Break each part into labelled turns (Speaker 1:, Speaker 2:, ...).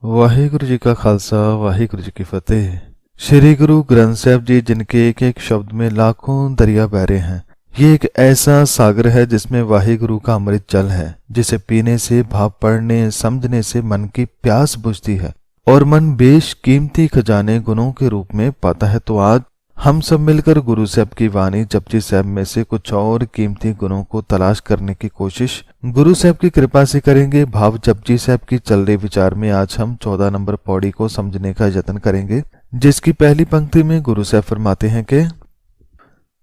Speaker 1: वाहिगुरु जी का खालसा वाहिगुरु जी की फतेह। श्री गुरु ग्रंथ साहब जी जिनके एक एक शब्द में लाखों दरिया बह रहे हैं, ये एक ऐसा सागर है जिसमें वाहिगुरु का अमृत जल है, जिसे पीने से, भाव पढ़ने समझने से मन की प्यास बुझती है और मन बेशकीमती खजाने गुणों के रूप में पाता है। तो आज हम सब मिलकर गुरु साहब की वाणी जपजी साहब में से कुछ और कीमती गुणों को तलाश करने की कोशिश गुरु साहब की कृपा से करेंगे। भाव जपजी साहब की चल रहे विचार में आज हम 14 नंबर पौड़ी को समझने का यत्न करेंगे, जिसकी पहली पंक्ति में गुरु साहब फरमाते हैं कि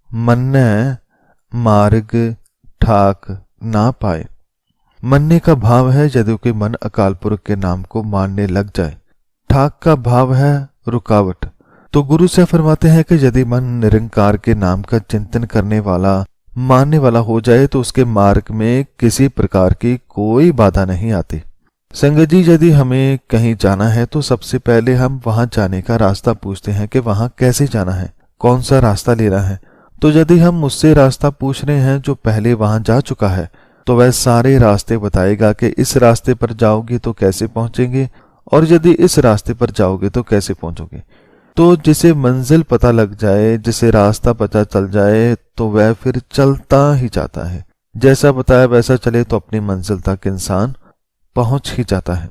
Speaker 1: मन्ने मार्ग ठाक ना पाए। मन्ने का भाव है यदि के मन अकाल पुरख के नाम को मानने लग जाए। ठाक का भाव है रुकावट। तो गुरु से फरमाते हैं कि यदि मन निरंकार के नाम का चिंतन करने वाला, मानने वाला हो जाए तो उसके मार्ग में किसी प्रकार की कोई बाधा नहीं आती। संगत जी, यदि हमें कहीं जाना है तो सबसे पहले हम वहां जाने का रास्ता पूछते हैं कि वहां कैसे जाना है, कौन सा रास्ता लेना है। तो यदि हम उससे रास्ता पूछ रहे हैं जो पहले वहां जा चुका है, तो वह सारे रास्ते बताएगा कि इस रास्ते पर जाओगे तो कैसे पहुंचेंगे, और यदि इस रास्ते पर जाओगे तो कैसे पहुंचोगे। तो जिसे मंजिल पता लग जाए, जिसे रास्ता पता चल जाए, तो वह फिर चलता ही जाता है। जैसा बताया वैसा चले तो अपनी मंजिल तक इंसान पहुंच ही जाता है।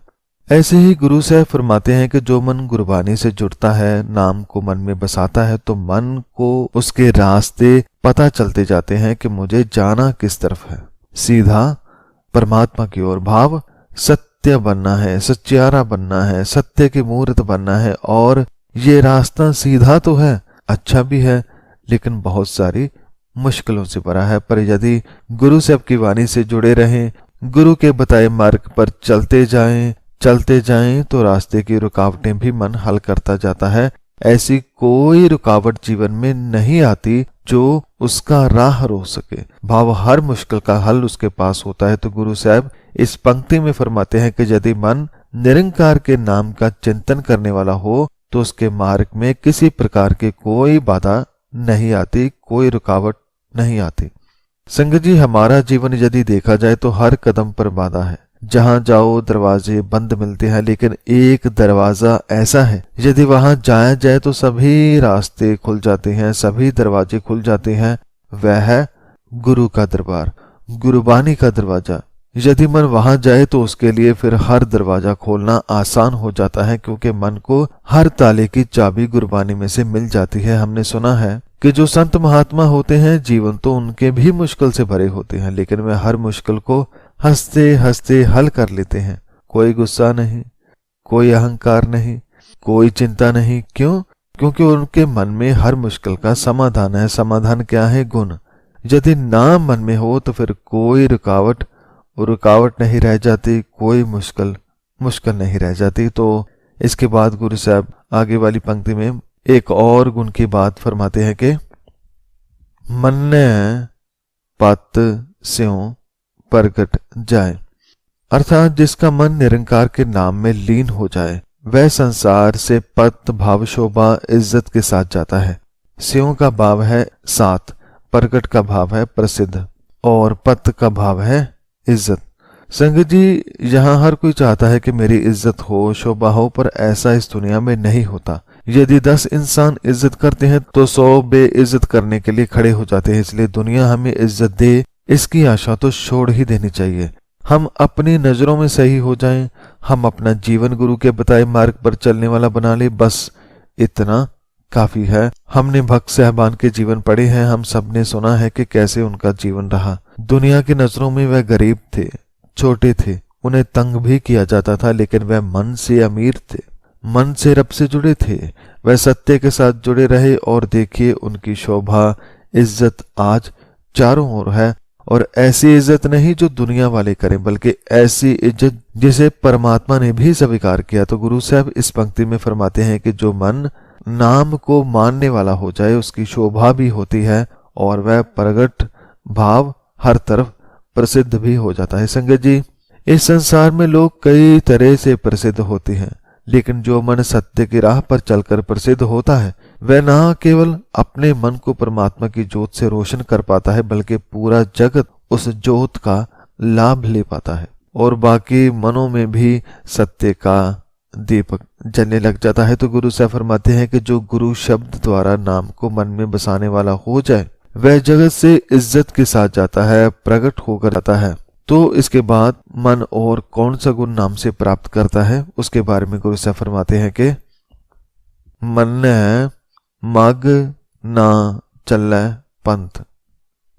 Speaker 1: ऐसे ही गुरु साहब फरमाते हैं कि जो मन गुरबानी से जुड़ता है, नाम को मन में बसाता है, तो मन को उसके रास्ते पता चलते जाते हैं कि मुझे जाना किस तरफ है। सीधा परमात्मा की ओर। भाव सत्य बनना है, सच्चारा बनना है, सत्य की मूर्त बनना है। और ये रास्ता सीधा तो है, अच्छा भी है, लेकिन बहुत सारी मुश्किलों से भरा है। पर यदि गुरु साहब की वाणी से जुड़े रहें, गुरु के बताए मार्ग पर चलते जाएं तो रास्ते की रुकावटें भी मन हल करता जाता है। ऐसी कोई रुकावट जीवन में नहीं आती जो उसका राह रोक सके। भाव हर मुश्किल का हल उसके पास होता है। तो गुरु साहब इस पंक्ति में फरमाते हैं कि यदि मन निरंकार के नाम का चिंतन करने वाला हो तो उसके मार्ग में किसी प्रकार की कोई बाधा नहीं आती, कोई रुकावट नहीं आती। संगत जी, हमारा जीवन यदि देखा जाए तो हर कदम पर बाधा है। जहां जाओ दरवाजे बंद मिलते हैं, लेकिन एक दरवाजा ऐसा है यदि वहां जाया जाए तो सभी रास्ते खुल जाते हैं, सभी दरवाजे खुल जाते हैं। वह है गुरु का दरबार, गुरुबानी का दरवाजा। यदि मन वहां जाए तो उसके लिए फिर हर दरवाजा खोलना आसान हो जाता है, क्योंकि मन को हर ताले की चाबी गुरबानी में से मिल जाती है। हमने सुना है कि जो संत महात्मा होते हैं, जीवन तो उनके भी मुश्किल से भरे होते हैं, लेकिन वे हर मुश्किल को हंसते हंसते हल कर लेते हैं। कोई गुस्सा नहीं, कोई अहंकार नहीं, कोई चिंता नहीं। क्यों? क्योंकि उनके मन में हर मुश्किल का समाधान है। समाधान क्या है? गुण। यदि ना मन में हो तो फिर कोई रुकावट नहीं रह जाती, कोई मुश्किल नहीं रह जाती। तो इसके बाद गुरु साहब आगे वाली पंक्ति में एक और गुण की बात फरमाते हैं कि मन्ने पत स्यों प्रगट जाए। अर्थात जिसका मन निरंकार के नाम में लीन हो जाए, वह संसार से पत भाव शोभा इज्जत के साथ जाता है। स्यों का भाव है साथ, प्रगट का भाव है प्रसिद्ध, और पत का भाव है इज्जत। संगत जी, यहां हर कोई चाहता है कि मेरी इज्जत हो, शोभा हो, पर ऐसा इस दुनिया में नहीं होता। यदि 10 इंसान इज्जत करते हैं तो 100 बेइज्जत करने के लिए खड़े हो जाते हैं। इसलिए दुनिया हमें इज्जत दे, इसकी आशा तो छोड़ ही देनी चाहिए। हम अपनी नजरों में सही हो जाएं, हम अपना जीवन गुरु के बताए मार्ग पर चलने वाला बना ले, बस इतना काफी है। हमने भक्त साहबान के जीवन पढ़े हैं, हम सब ने सुना है कि कैसे उनका जीवन रहा। दुनिया की नजरों में वह गरीब थे, छोटे थे, उन्हें तंग भी किया जाता था, लेकिन वह मन से अमीर थे, मन से रब से जुड़े थे। वह सत्य के साथ जुड़े रहे और देखिए उनकी शोभा इज्जत आज चारों ओर है। और ऐसी इज्जत नहीं जो दुनिया वाले करें, बल्कि ऐसी इज्जत जिसे परमात्मा ने भी स्वीकार किया। तो गुरु साहब इस पंक्ति में फरमाते हैं कि जो मन नाम को मानने वाला हो जाए, उसकी शोभा भी होती है और वह प्रगट भाव हर तरफ प्रसिद्ध भी हो जाता है। संगत जी, इस संसार में लोग कई तरह से प्रसिद्ध होते हैं, लेकिन जो मन सत्य की राह पर चलकर प्रसिद्ध होता है, वह न केवल अपने मन को परमात्मा की ज्योत से रोशन कर पाता है, बल्कि पूरा जगत उस ज्योत का लाभ ले पाता है और बाकी मनों में भी सत्य का, दीपक जलने लग जाता है। तो गुरु साहब फरमाते हैं कि जो गुरु शब्द द्वारा नाम को मन में बसाने वाला हो जाए वह जगत से इज्जत के साथ जाता है, प्रकट होकर जाता है। तो इसके बाद मन और कौन सा गुण नाम से प्राप्त करता है उसके बारे में गुरु साहब फरमाते हैं कि मन मग ना चलै पंथ।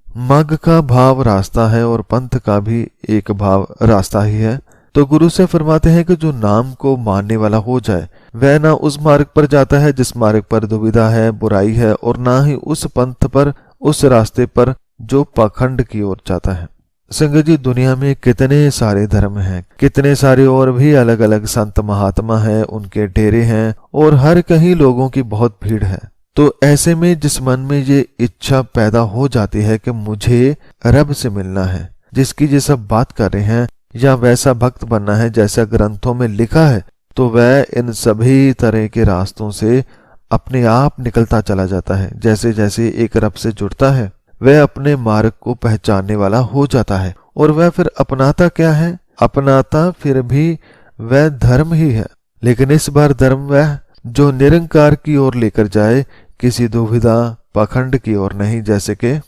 Speaker 1: मग का भाव रास्ता है और पंथ का भी एक भाव रास्ता ही है। तो गुरु से फरमाते हैं कि जो नाम को मानने वाला हो जाए वह ना उस मार्ग पर जाता है जिस मार्ग पर दुविधा है, बुराई है, और ना ही उस पंथ पर, उस रास्ते पर जो पाखंड की ओर जाता है। संगत जी, दुनिया में कितने सारे धर्म हैं, कितने सारे और भी अलग अलग संत महात्मा हैं, उनके डेरे हैं और हर कहीं लोगों की बहुत भीड़ है। तो ऐसे में जिस मन में ये इच्छा पैदा हो जाती है कि मुझे रब से मिलना है, जिसकी ये सब बात कर रहे हैं, या वैसा भक्त बनना है जैसा ग्रंथों में लिखा है, तो वह इन सभी तरह के रास्तों से अपने आप निकलता चला जाता है। जैसे जैसे एक रब से जुड़ता है वह अपने मार्ग को पहचानने वाला हो जाता है। और वह फिर अपनाता क्या है? अपनाता फिर भी वह धर्म ही है, लेकिन इस बार धर्म वह जो निरंकार की ओर लेकर जाए, किसी दुविधा पाखंड की ओर नहीं। जैसे कि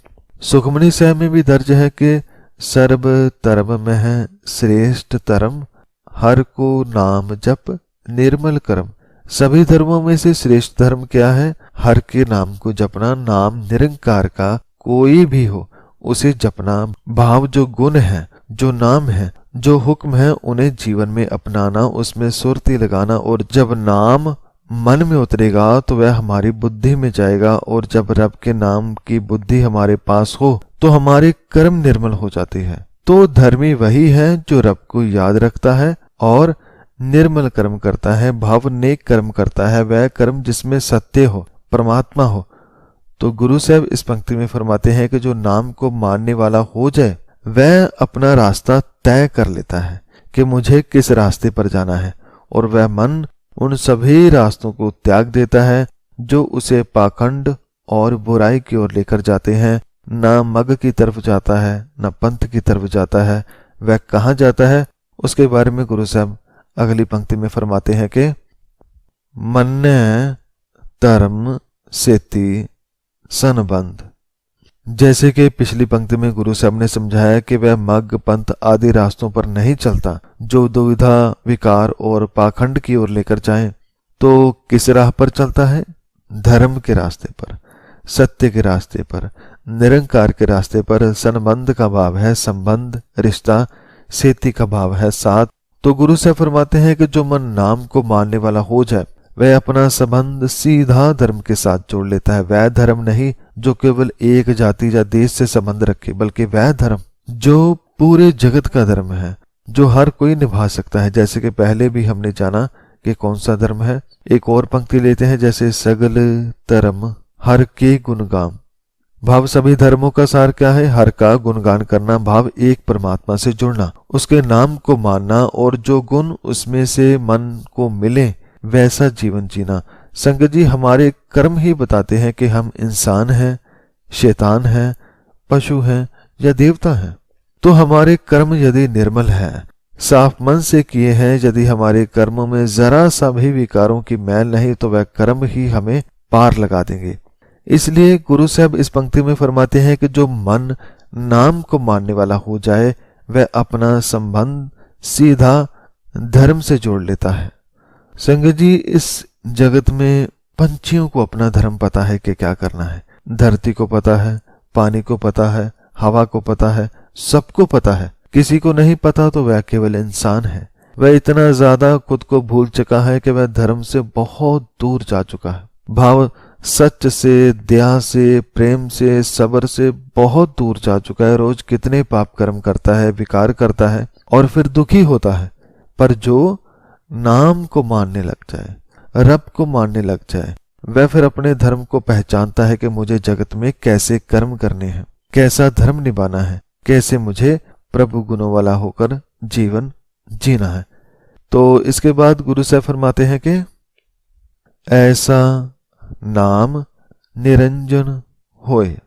Speaker 1: सुखमनी साहब में भी दर्ज है कि सर्ब धर्म में है श्रेष्ठ धर्म, हर को नाम जप निर्मल कर्म। सभी धर्मों में से श्रेष्ठ धर्म क्या है? हर के नाम को जपना, नाम निरंकार का कोई भी हो उसे जपना, भाव जो गुण है, जो नाम है, जो हुक्म है, उन्हें जीवन में अपनाना, उसमें सुरती लगाना। और जब नाम मन में उतरेगा तो वह हमारी बुद्धि में जाएगा, और जब रब के नाम की बुद्धि हमारे पास हो तो हमारे कर्म निर्मल हो जाते हैं। तो धर्मी वही है जो रब को याद रखता है और निर्मल कर्म करता है, भाव नेक कर्म करता है, वह कर्म जिसमें सत्य हो, परमात्मा हो। तो गुरु साहब इस पंक्ति में फरमाते हैं कि जो नाम को मानने वाला हो जाए वह अपना रास्ता तय कर लेता है कि मुझे किस रास्ते पर जाना है, और वह मन उन सभी रास्तों को त्याग देता है जो उसे पाखंड और बुराई की ओर लेकर जाते हैं। ना मग की तरफ जाता है, ना पंथ की तरफ जाता है। वह कहाँ जाता है उसके बारे में गुरु साहब अगली पंक्ति में फरमाते हैं कि मन्ने धर्म सेती सनबंध। जैसे कि पिछली पंक्ति में गुरु साहब ने समझाया कि वह मग, पंथ आदि रास्तों पर नहीं चलता जो दुविधा, विकार और पाखंड की ओर लेकर जाए। तो किस राह पर चलता है? धर्म के रास्ते पर, सत्य के रास्ते पर, निरंकार के रास्ते पर। संबंध का भाव है संबंध, रिश्ता। सेती का भाव है साथ। तो गुरु साहब फरमाते हैं कि जो मन नाम को मानने वाला हो जाए वह अपना संबंध सीधा धर्म के साथ जोड़ लेता है। वह धर्म नहीं जो केवल एक जाति या देश से संबंध रखे, बल्कि वह धर्म जो पूरे जगत का धर्म है, जो हर कोई निभा सकता है। जैसे कि पहले भी हमने जाना कि कौन सा धर्म है। एक और पंक्ति लेते हैं, जैसे सगल धर्म हर के गुणगान। भाव सभी धर्मों का सार क्या है? हर का गुणगान करना, भाव एक परमात्मा से जुड़ना, उसके नाम को मानना, और जो गुण उसमें से मन को मिले वैसा जीवन जीना। संगत जी, हमारे कर्म ही बताते हैं कि हम इंसान हैं, शैतान हैं, पशु हैं या देवता हैं। तो हमारे कर्म यदि निर्मल है, साफ मन से किए हैं, यदि हमारे कर्मों में जरा सा भी विकारों की मैल नहीं, तो वह कर्म ही हमें पार लगा देंगे। इसलिए गुरु साहब इस पंक्ति में फरमाते हैं कि जो मन नाम को मानने वाला हो जाए वह अपना संबंध सीधा धर्म से जोड़ लेता है। संगत जी, इस जगत में पंछियों को अपना धर्म पता है कि क्या करना है। धरती को पता है, पानी को पता है, हवा को पता है, सबको पता है। किसी को नहीं पता तो वह केवल इंसान है। वह इतना ज्यादा खुद को भूल चुका है कि वह धर्म से बहुत दूर जा चुका है। भाव सच से, दया से, प्रेम से, सब्र से बहुत दूर जा चुका है। रोज कितने पाप कर्म करता है, विकार करता है और फिर दुखी होता है। पर जो नाम को मानने लग जाए, रब को मानने लग जाए, वह फिर अपने धर्म को पहचानता है कि मुझे जगत में कैसे कर्म करने हैं, कैसा धर्म निभाना है, कैसे मुझे प्रभु गुणों वाला होकर जीवन जीना है। तो इसके बाद गुरु साहब फरमाते हैं कि ऐसा नाम निरंजन होए।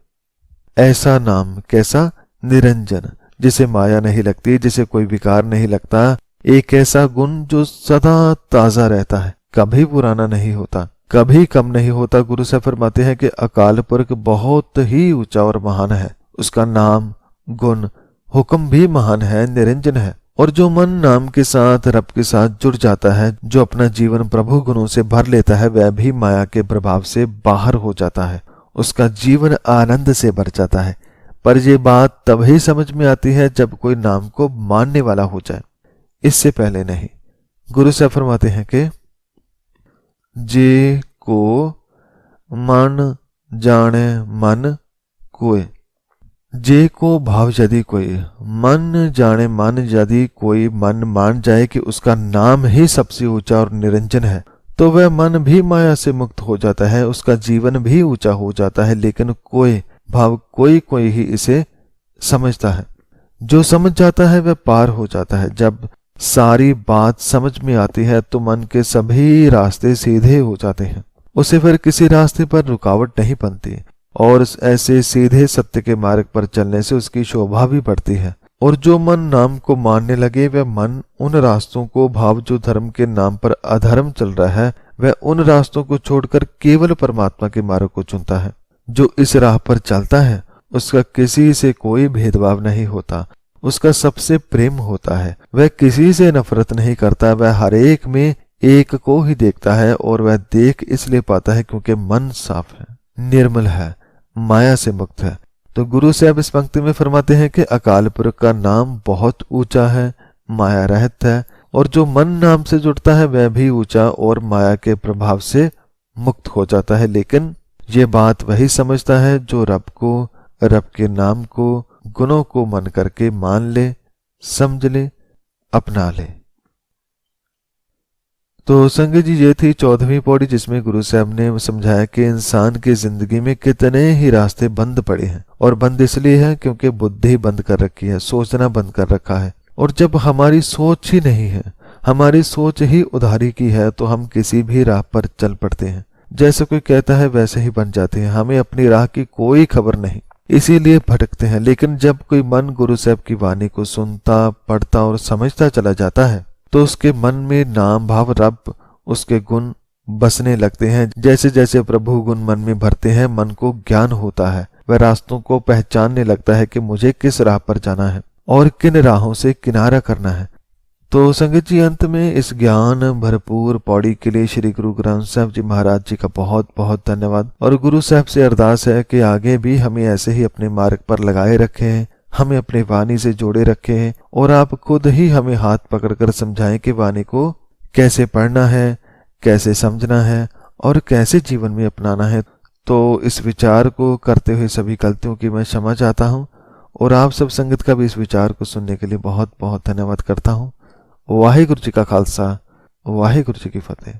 Speaker 1: ऐसा नाम कैसा? निरंजन, जिसे माया नहीं लगती, जिसे कोई विकार नहीं लगता, एक ऐसा गुण जो सदा ताजा रहता है, कभी पुराना नहीं होता, कभी कम नहीं होता। गुरु साहब फरमाते हैं कि अकाल पुरख बहुत ही ऊंचा और महान है। उसका नाम, गुण, हुक्म भी महान है, निरंजन है। और जो मन नाम के साथ, रब के साथ जुड़ जाता है, जो अपना जीवन प्रभु गुणों से भर लेता है, वह भी माया के प्रभाव से बाहर हो जाता है। उसका जीवन आनंद से भर जाता है। पर यह बात तभी समझ में आती है जब कोई नाम को मानने वाला हो जाए, इससे पहले नहीं। गुरु साहब फरमाते हैं कि जे को मन जाने मन कोय, जे को भाव यदि कोई, मन जाने मन, यदि कोई मन मान जाए कि उसका नाम ही सबसे ऊंचा और निरंजन है, तो वह मन भी माया से मुक्त हो जाता है, उसका जीवन भी ऊंचा हो जाता है। लेकिन कोई भाव कोई कोई ही इसे समझता है। जो समझ जाता है वह पार हो जाता है। जब सारी बात समझ में आती है तो मन के सभी रास्ते सीधे हो जाते हैं। उसे फिर किसी रास्ते पर रुकावट नहीं बनती और ऐसे सीधे सत्य के मार्ग पर चलने से उसकी शोभा भी बढ़ती है। और जो मन नाम को मानने लगे वह मन उन रास्तों को, भाव जो धर्म के नाम पर अधर्म चल रहा है, वह उन रास्तों को छोड़कर केवल परमात्मा के मार्ग को चुनता है। जो इस राह पर चलता है उसका किसी से कोई भेदभाव नहीं होता, उसका सबसे प्रेम होता है। वह किसी से नफरत नहीं करता, वह हर एक में एक को ही देखता है। और वह देख इसलिए पाता है क्योंकि मन साफ है, निर्मल है, माया से मुक्त है। तो गुरु साहब इस पंक्ति में फरमाते हैं कि अकाल पुरख का नाम बहुत ऊंचा है, माया रहित है। और जो मन नाम से जुड़ता है वह भी ऊंचा और माया के प्रभाव से मुक्त हो जाता है। लेकिन ये बात वही समझता है जो रब को, रब के नाम को, गुणों को मन करके मान ले, समझ ले, अपना ले। तो संगत जी, ये थी 14वीं पौड़ी जिसमें गुरु साहब ने समझाया कि इंसान की जिंदगी में कितने ही रास्ते बंद पड़े हैं। और बंद इसलिए है क्योंकि बुद्धि बंद कर रखी है, सोचना बंद कर रखा है। और जब हमारी सोच ही नहीं है, हमारी सोच ही उधारी की है, तो हम किसी भी राह पर चल पड़ते हैं। जैसे कोई कहता है वैसे ही बन जाते हैं, हमें अपनी राह की कोई खबर नहीं, इसीलिए भटकते हैं। लेकिन जब कोई मन गुरु साहब की वाणी को सुनता, पढ़ता और समझता चला जाता है तो उसके मन में नाम, भाव, रब, उसके गुण बसने लगते हैं। जैसे जैसे प्रभु गुण मन में भरते हैं, मन को ज्ञान होता है। वह रास्तों को पहचानने लगता है कि मुझे किस राह पर जाना है और किन राहों से किनारा करना है। तो संगत जी, अंत में इस ज्ञान भरपूर पौड़ी के लिए श्री गुरु ग्रंथ साहब जी महाराज जी का बहुत बहुत धन्यवाद। और गुरु साहब से अरदास है कि आगे भी हमें ऐसे ही अपने मार्ग पर लगाए रखें, हमें अपने वाणी से जोड़े रखें। और आप खुद ही हमें हाथ पकड़कर समझाएं कि वाणी को कैसे पढ़ना है, कैसे समझना है और कैसे जीवन में अपनाना है। तो इस विचार को करते हुए सभी गलतियों की मैं क्षमा चाहता हूँ और आप सब संगत का भी इस विचार को सुनने के लिए बहुत बहुत धन्यवाद करता हूँ। वाहिगुरु जी का खालसा, वाहिगुरु जी की फतेह।